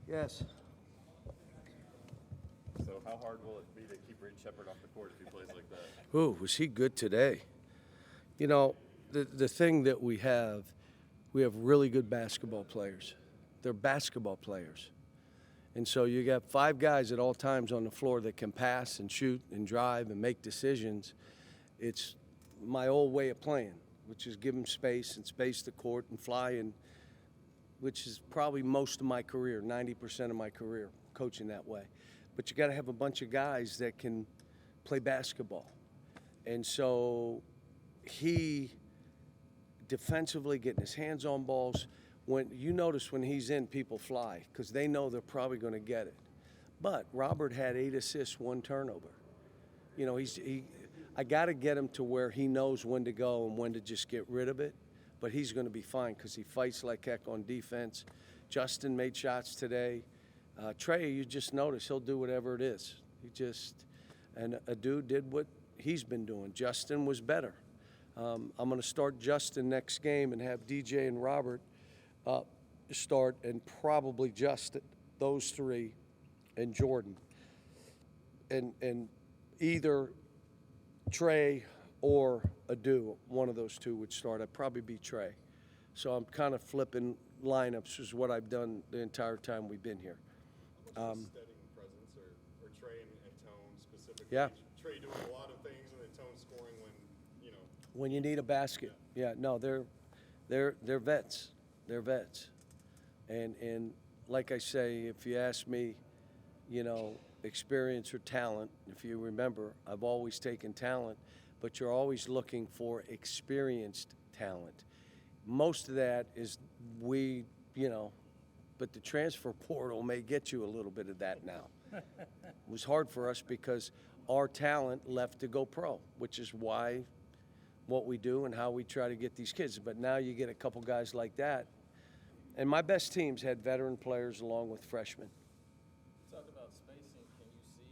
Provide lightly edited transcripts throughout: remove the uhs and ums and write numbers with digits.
Yes. So how hard will it be to keep Reed Shepard off the court if he plays like that? Ooh, was he good today? You know, the thing that we have really good basketball players. They're basketball players. And so you got 5 guys at all times on the floor that can pass and shoot and drive and make decisions. It's my old way of playing, which is give them space and space the court and fly, and which is probably most of my career, 90% of my career, coaching that way. But you got to have a bunch of guys that can play basketball. And so he defensively getting his hands on balls. When you notice when he's in, people fly because they know they're probably going to get it. But Robert had 8 assists, 1 turnover. You know, I got to get him to where he knows when to go and when to just get rid of it. But he's going to be fine because he fights like heck on defense. Justin made shots today. Trey, you just notice he'll do whatever it is. And Adu did what he's been doing. Justin was better. I'm going to start Justin next game and have DJ and Robert start, and probably Justin, those 3, and Jordan. And either Trey or Adu, one of those 2 would start. I'd probably be Trey. So I'm kind of flipping lineups, is what I've done the entire time we've been here. How much steadying presence or Trey and Tone specifically? Yeah. Trey doing a lot of things and then Tone scoring when you need a basket. Yeah, no, they're vets. They're vets. And like I say, if you ask me, experience or talent, if you remember, I've always taken talent, but you're always looking for experienced talent. Most of that is but the transfer portal may get you a little bit of that now. It was hard for us because our talent left to go pro, which is why what we do and how we try to get these kids. But now you get a couple guys like that. And my best teams had veteran players along with freshmen. Talk about spacing. Can you see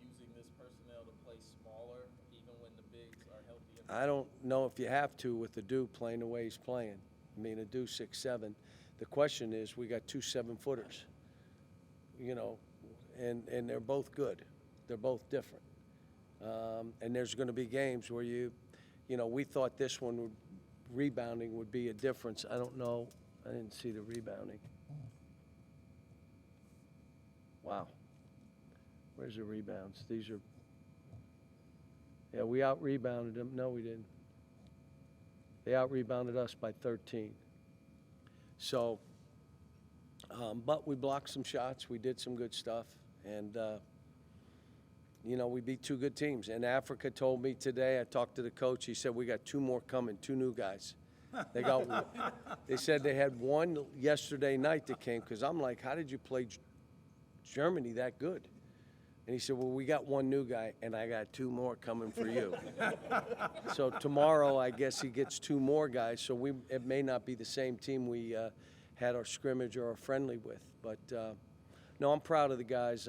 using this personnel to play smaller even when the bigs are healthy? I don't know if you have to with Adu playing the way he's playing. I mean, Adu 6'7". The question is, we got 2 7-footers, and they're both good. They're both different. And there's going to be games where we thought this one rebounding would be a difference. I don't know. I didn't see the rebounding. Wow. Where's the rebounds? These are. Yeah, we out-rebounded them. No, we didn't. They out-rebounded us by 13. So, but we blocked some shots. We did some good stuff. And, we beat 2 good teams. And Africa told me today, I talked to the coach, he said, we got 2 more coming, 2 new guys. They said they had 1 yesterday night that came, because I'm like, how did you play Germany that good? And he said, well, we got 1 new guy, and I got 2 more coming for you. So tomorrow, I guess he gets 2 more guys. So it may not be the same team we had our scrimmage or our friendly with. But, no, I'm proud of the guys.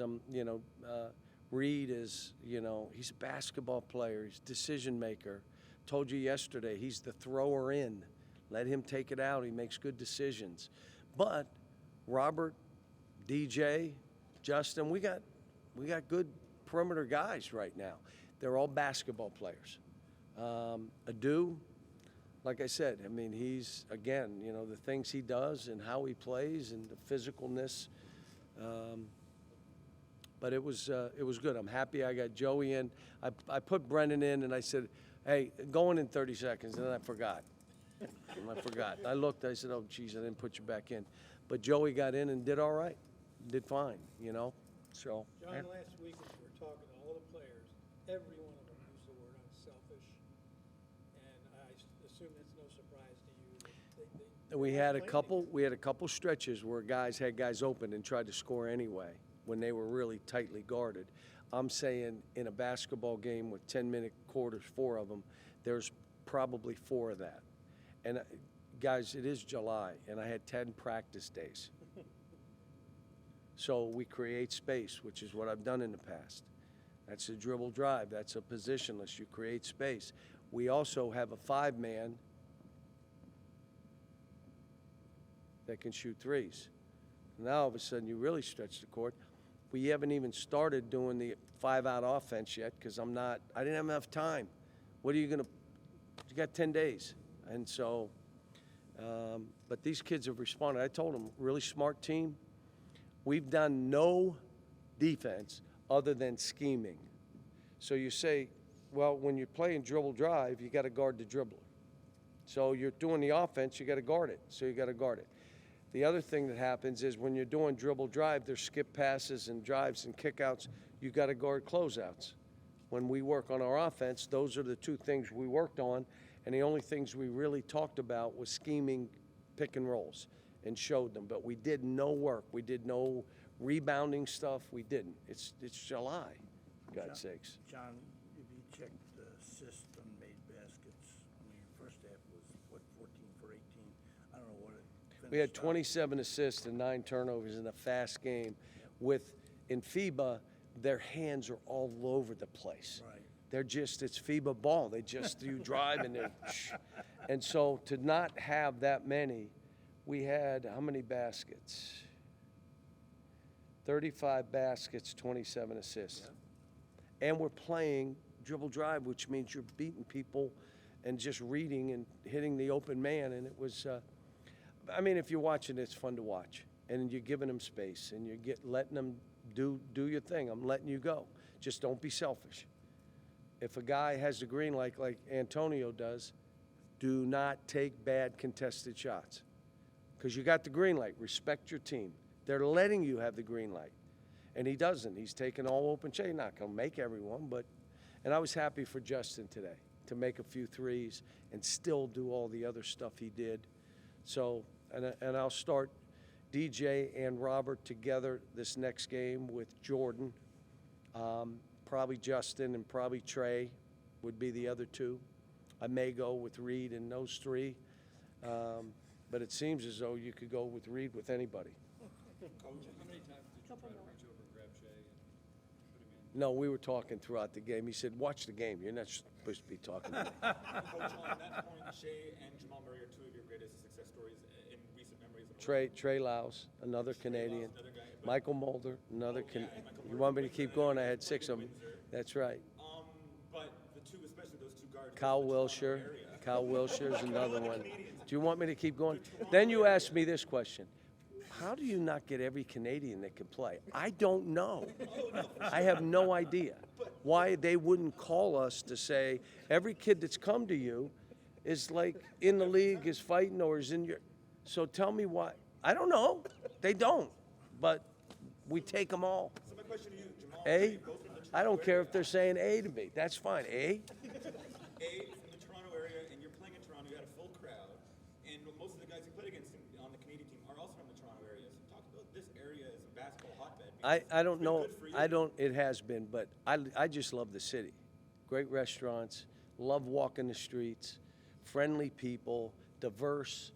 Reed is, he's a basketball player. He's a decision maker. Told you yesterday, he's the thrower in. Let him take it out. He makes good decisions. But Robert, DJ, Justin, we got good perimeter guys right now. They're all basketball players. Adu, like I said, I mean, he's, again, the things he does and how he plays and the physicalness. But it was good. I'm happy I got Joey in. I put Brendan in, and I said, hey, going in 30 seconds, and then I forgot. I looked, I said, oh, geez, I didn't put you back in. But Joey got in and did all right, did fine, So. John, last week as we were talking to all the players, every one of them used the word unselfish, and I assume that's no surprise to you. We had a couple stretches where guys had guys open and tried to score anyway when they were really tightly guarded. I'm saying in a basketball game with 10-minute quarters, 4 of them, there's probably 4 of that. And guys, it is July, and I had 10 practice days. So we create space, which is what I've done in the past. That's a dribble drive. That's a positionless. You create space. We also have a 5-man that can shoot threes. Now all of a sudden you really stretch the court. We haven't even started doing the 5-out offense yet because I didn't have enough time. What are you gonna? You got 10 days, and so. But these kids have responded. I told them, really smart team. We've done no defense other than scheming. So you say, well, when you're playing dribble drive, you got to guard the dribbler. So you're doing the offense, you got to guard it. So you got to guard it. The other thing that happens is when you're doing dribble drive, there's skip passes and drives and kickouts. You got to guard closeouts. When we work on our offense, those are the two things we worked on. And the only things we really talked about was scheming pick and rolls and showed them. But we did no work. We did no rebounding stuff. We didn't. It's July, for God's sakes. John, if you check the assists on made baskets, I mean, your first half was, what, 14 for 18? I don't know what it finished. We had out. 27 assists and 9 turnovers in a fast game. In FIBA, their hands are all over the place. Right. It's FIBA ball. You drive and so to not have that many, we had how many baskets? 35 baskets, 27 assists. Yeah. And we're playing dribble drive, which means you're beating people and just reading and hitting the open man. And it was, if you're watching, it's fun to watch. And you're giving them space and you're letting them do your thing. I'm letting you go. Just don't be selfish. If a guy has the green light like Antonio does, do not take bad contested shots. Because you got the green light. Respect your team. They're letting you have the green light. And he doesn't. He's taking all open shade. Not going to make everyone, and I was happy for Justin today to make a few threes and still do all the other stuff he did. So, and I'll start DJ and Robert together this next game with Jordan. Probably Justin and probably Trey would be the other two. I may go with Reed and those three, but it seems as though you could go with Reed with anybody. Coach, how many times did you try to reach over and grab Shea and put him in? No, we were talking throughout the game. He said, watch the game. You're not supposed to be talking to me. Coach, on that point, Shea and Jamal Murray are two of your greatest success stories in recent memories. Trey Lyles, another Canadian. Another guy, Michael Mulder, another Canadian. Michael You want me to Mulder, keep going? I had 6 of them. That's right. But the two, especially those two guards. Kyle Wilshire. Kyle Wilshire's another one. Do you want me to keep going? Then you ask me this question. How do you not get every Canadian that can play? I don't know. I have no idea why they wouldn't call us to say every kid that's come to you is like in the league, is fighting, or is in your. So tell me why. I don't know. They don't. But we take them all. So my question to you, Jamal, A? I don't care if they're saying A to me. That's fine. A? from the Toronto area, and you're playing in Toronto, you had a full crowd, and most of the guys you played against on the Canadian team are also from the Toronto area. So talk about this area as a basketball hotbed. I don't know. Good for you. It has been, but I just love the city. Great restaurants, love walking the streets, friendly people, diverse.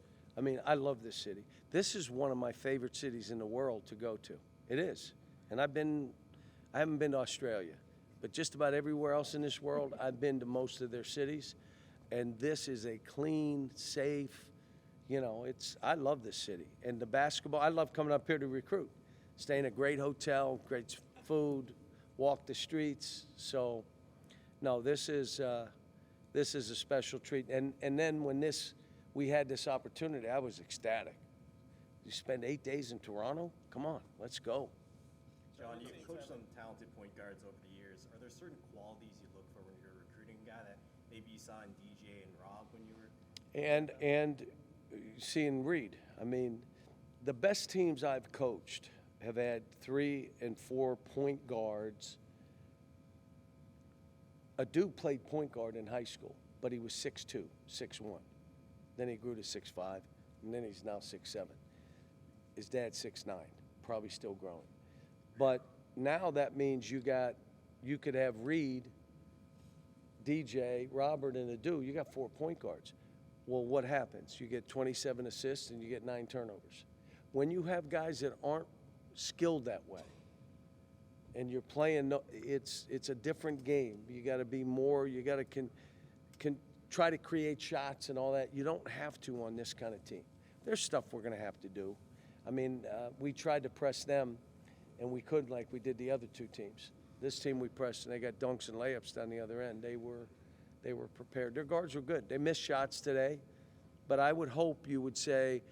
I love this city. This is one of my favorite cities in the world to go to. It is. And I haven't been to Australia, but just about everywhere else in this world, I've been to most of their cities. And this is a clean, safe, I love this city. And the basketball, I love coming up here to recruit. Stay in a great hotel, great food, walk the streets. So, no, this is a special treat. And then when we had this opportunity, I was ecstatic. You spend 8 days in Toronto? Come on, let's go. John, you've coached some talented point guards over the years. Are there certain qualities you look for when you're recruiting a guy that maybe you saw in DJ and Rob when you were? And seeing Reed. The best teams I've coached have had 3 and 4 point guards. A dude played point guard in high school, but he was 6'2", 6'1". Then he grew to 6'5", and then he's now 6'7". His dad's 6'9", probably still growing. But now that means you could have Reed, DJ, Robert, and Adu. You got 4 point guards. Well, what happens? You get 27 assists and you get 9 turnovers. When you have guys that aren't skilled that way, and you're playing, it's a different game. You got to be more. You got to can try to create shots and all that. You don't have to on this kind of team. There's stuff we're going to have to do. I mean, we tried to press them, and we couldn't like we did the other two teams. This team we pressed, and they got dunks and layups down the other end. They were prepared. Their guards were good. They missed shots today, but I would hope you would say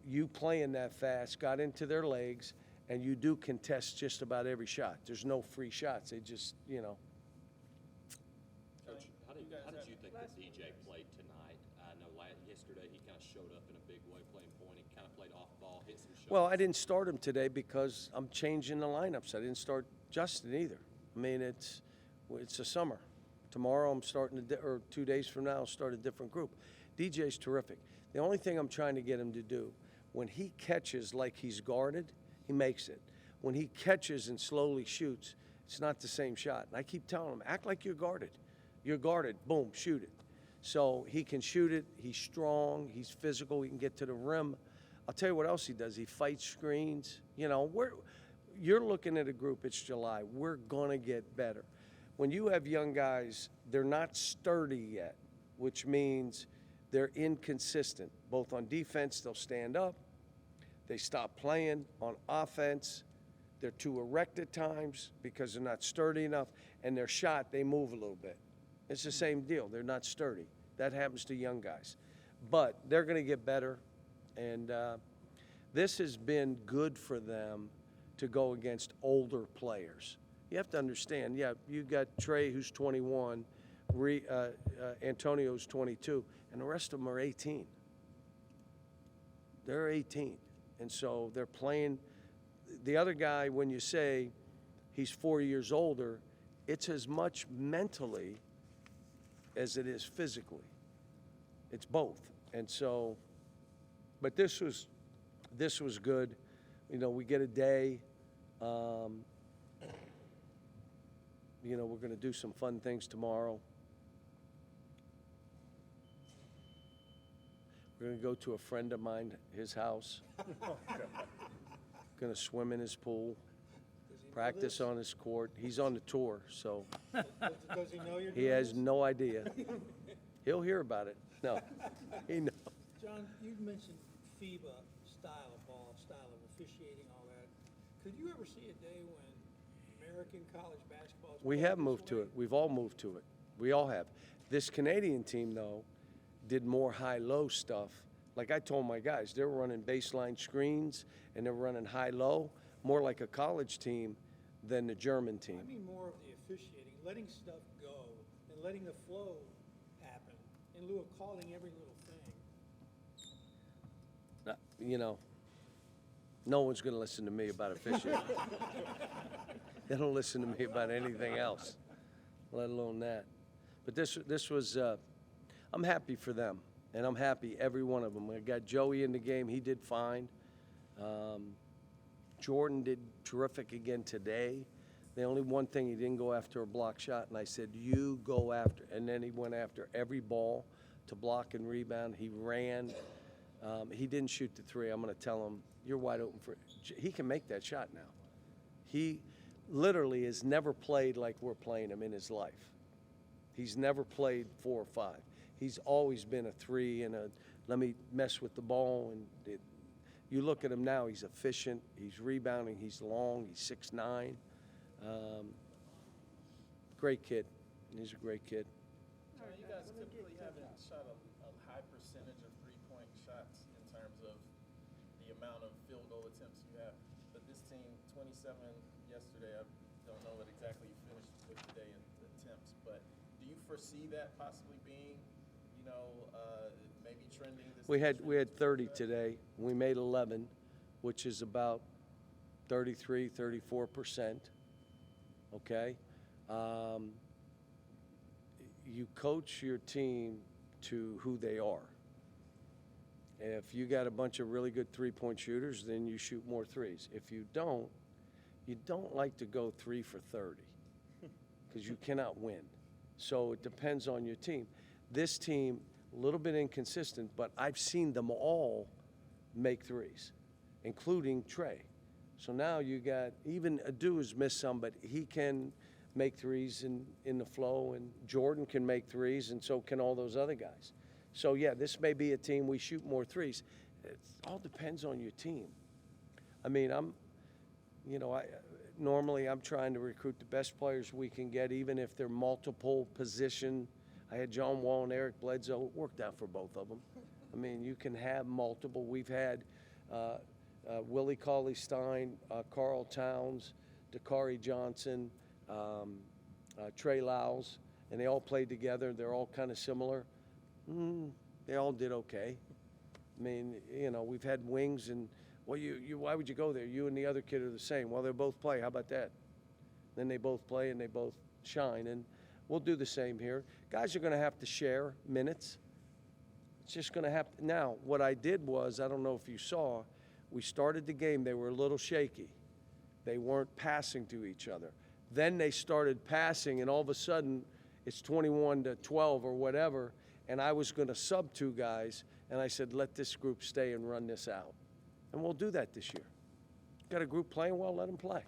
you playing that fast got into their legs, and you do contest just about every shot. There's no free shots. They just, Coach, how did you think that DJ played tonight? I know yesterday he kind of showed up in a big way, playing point. He kind of played off ball, hit some shots. Well, I didn't start him today because I'm changing the lineups. I didn't start Justin either. I mean, it's a summer. Tomorrow I'm starting or 2 days from now I'll start a different group. DJ's terrific. The only thing I'm trying to get him to do, when he catches like he's guarded, he makes it. When he catches and slowly shoots, it's not the same shot. And I keep telling him, act like you're guarded. You're guarded, boom, shoot it. So he can shoot it, he's strong, he's physical, he can get to the rim. I'll tell you what else he does. He fights screens. You're looking at a group, it's July. We're gonna get better. When you have young guys, they're not sturdy yet, which means they're inconsistent. Both on defense, they'll stand up. They stop playing. On offense, they're too erect at times because they're not sturdy enough. And their shot, they move a little bit. It's the same deal. They're not sturdy. That happens to young guys. But they're going to get better. And this has been good for them to go against older players. You have to understand, you got Trey, who's 21, Antonio's 22, and the rest of them are 18. They're 18. And so they're playing. The other guy, when you say he's 4 years older, it's as much mentally as it is physically. It's both. And so, but this was good. We get a day. We're going to do some fun things tomorrow. We're going to go to a friend of mine, his house. Going to swim in his pool, practice on his court. He's on the tour, so Does he know you're doing he has this? no idea. He'll hear about it. No, he knows. John, you mentioned FIBA style of ball, style of officiating, all that. Could you ever see a day when American college basketball is We played have this moved to way? it. We've all moved to it. We all have. This Canadian team, though, did more high-low stuff. Like I told my guys, they were running baseline screens and they were running high-low, more like a college team than the German team. I mean more of the officiating, letting stuff go and letting the flow happen in lieu of calling every little thing. No one's going to listen to me about officiating. They don't listen to me about anything else, let alone that. But this was, I'm happy for them, and I'm happy every one of them. I got Joey in the game. He did fine. Jordan did terrific again today. The only one thing, he didn't go after a block shot, and I said, you go after. And then he went after every ball to block and rebound. He ran. He didn't shoot the three. I'm going to tell him, you're wide open for – he can make that shot now. He literally has never played like we're playing him in his life. He's never played 4 or 5. He's always been a 3 and a let me mess with the ball. And you look at him now, he's efficient, he's rebounding, he's long, he's 6'9". Great kid. He's a great kid. You guys typically haven't shot a high percentage of three-point shots in terms of the amount of field goal attempts you have. But this team, 27 yesterday, I don't know what exactly you finished with today in attempts, but do you foresee that possibly being, maybe trending this We had 30 direction? today. We made 11, which is about 33, 34%. Okay? You coach your team to who they are. If you got a bunch of really good three-point shooters, then you shoot more threes. If you don't like to go 3 for 30 because you cannot win. So it depends on your team. This team, a little bit inconsistent, but I've seen them all make threes, including Trey. So now you got, even Adu has missed some, but he can make threes in the flow, and Jordan can make threes, and so can all those other guys. So, yeah, this may be a team we shoot more threes. It all depends on your team. I mean, normally I'm trying to recruit the best players we can get, even if they're multiple position. I had John Wall and Eric Bledsoe. It worked out for both of them. I mean, you can have multiple. We've had Willie Cauley-Stein, Carl Towns, Dakari Johnson, Trey Lyles, and they all played together. They're all kind of similar. They all did okay. I mean, we've had wings, and why would you go there? You and the other kid are the same. Well, they both play. How about that? Then they both play and they both shine, and we'll do the same here. Guys are going to have to share minutes. It's just going to happen. Now, what I did was, I don't know if you saw, we started the game. They were a little shaky. They weren't passing to each other. Then they started passing, and all of a sudden, it's 21-12 or whatever, and I was going to sub 2 guys, and I said, let this group stay and run this out. And we'll do that this year. Got a group playing well, let them play.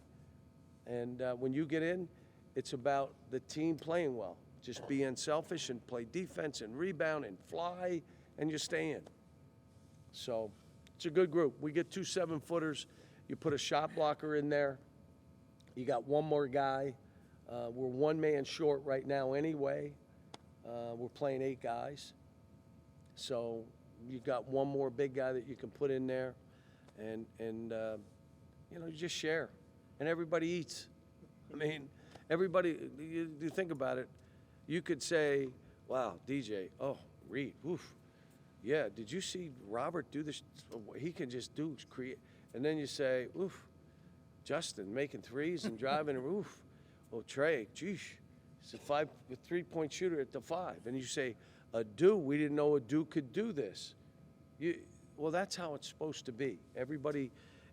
And when you get in, it's about the team playing well. Just be unselfish and play defense and rebound and fly, and you stay in. So it's a good group. We get 2 7-footers. You put a shot blocker in there. You got one more guy. We're 1 man short right now anyway. We're playing 8 guys. So you got one more big guy that you can put in there. And you just share. And everybody eats. I mean, everybody, you think about it, you could say, wow, DJ, oh, Reed, oof. Yeah, did you see Robert do this? He can just create. And then you say, oof, Justin making threes and driving, oof. Oh, Trey, geesh, he's a 3-point shooter at the 5. And you say, Adu, we didn't know Adu could do this. Well, that's how it's supposed to be. Everybody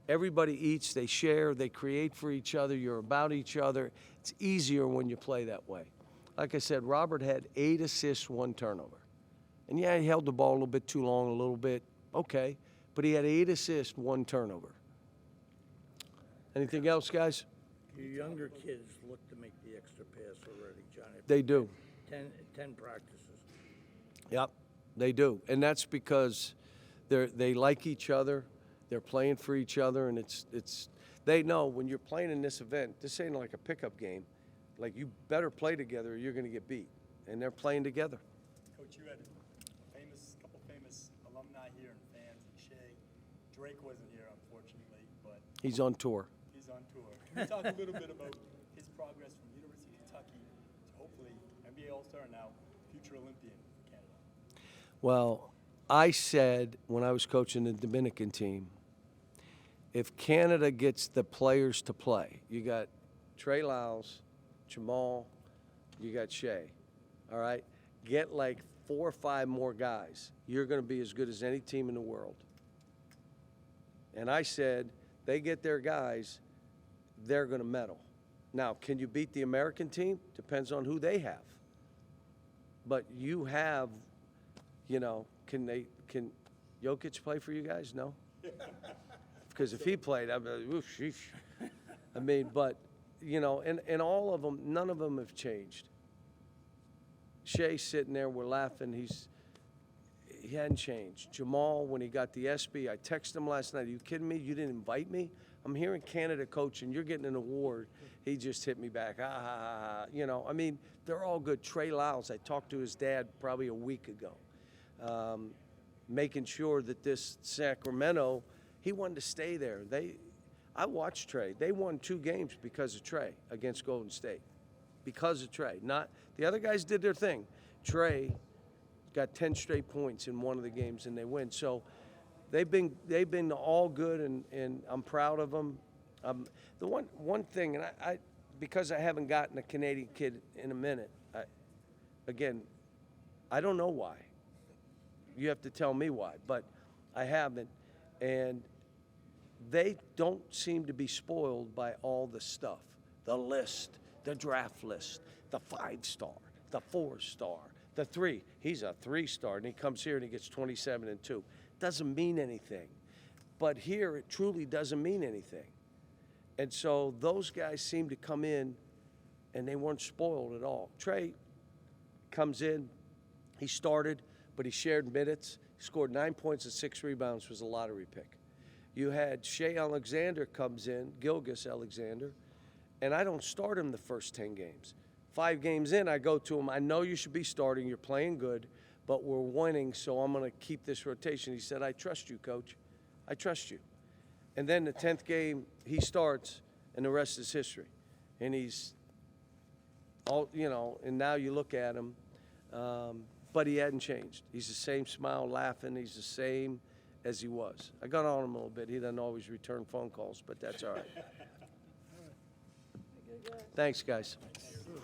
eats, they share, they create for each other, you're about each other. It's easier when you play that way. Like I said, Robert had 8 assists, 1 turnover. And yeah, he held the ball a little bit too long, a little bit, okay. But he had 8 assists, 1 turnover. Anything else, guys? Your younger kids look to make the extra pass already, John. They do. 10 practices. Yep, they do. And that's because they like each other. They're playing for each other, and they know when you're playing in this event, this ain't like a pickup game. Like, you better play together or you're going to get beat. And they're playing together. Coach, you had a couple famous alumni here and fans, and Shea. Drake wasn't here, unfortunately, but He's on tour. he's on tour. Can you talk a little bit about his progress from University of Kentucky to hopefully NBA All-Star, now future Olympian for Canada? Well, I said when I was coaching the Dominican team, if Canada gets the players to play, you got Trey Lyles, Jamal, you got Shea, all right? Get like 4 or 5 more guys. You're going to be as good as any team in the world. And I said, they get their guys, they're going to medal. Now, can you beat the American team? Depends on who they have. But you have, can Jokic play for you guys? No? Because if he played, I'd be like, oof, sheesh. I mean, but, and all of them, none of them have changed. Shea's sitting there, we're laughing. He hadn't changed. Jamal, when he got the ESPY, I texted him last night. Are you kidding me? You didn't invite me? I'm here in Canada coaching. You're getting an award. He just hit me back. Ha, ha, ha, ha. I mean, they're all good. Trey Lyles, I talked to his dad probably a week ago, making sure that this Sacramento, he wanted to stay there. I watched Trey. They won 2 games because of Trey against Golden State. Because of Trey. Not the other guys did their thing. Trey got 10 straight points in one of the games and they win. So they've been all good, and I'm proud of them. The one thing, and I because I haven't gotten a Canadian kid in a minute, I don't know why. You have to tell me why, but I haven't. And they don't seem to be spoiled by all the stuff, the list, the draft list, the 5-star, the 4-star, the 3. He's a 3-star, and he comes here and he gets 27 and 2. Doesn't mean anything. But here it truly doesn't mean anything. And so those guys seem to come in, and they weren't spoiled at all. Trey comes in, he started, but he shared minutes. He scored 9 points and 6 rebounds, was a lottery pick. You had Shea Alexander comes in, Gilgis Alexander, and I don't start him the first 10 games. 5 games in, I go to him, I know you should be starting, you're playing good, but we're winning, so I'm going to keep this rotation. He said, I trust you, coach. I trust you. And then the 10th game, he starts, and the rest is history. And he's all, you know, and now you look at him, but he hadn't changed. He's the same smile, laughing. He's the same as he was. I got on him a little bit. He doesn't always return phone calls, but that's all right. Thanks, guys.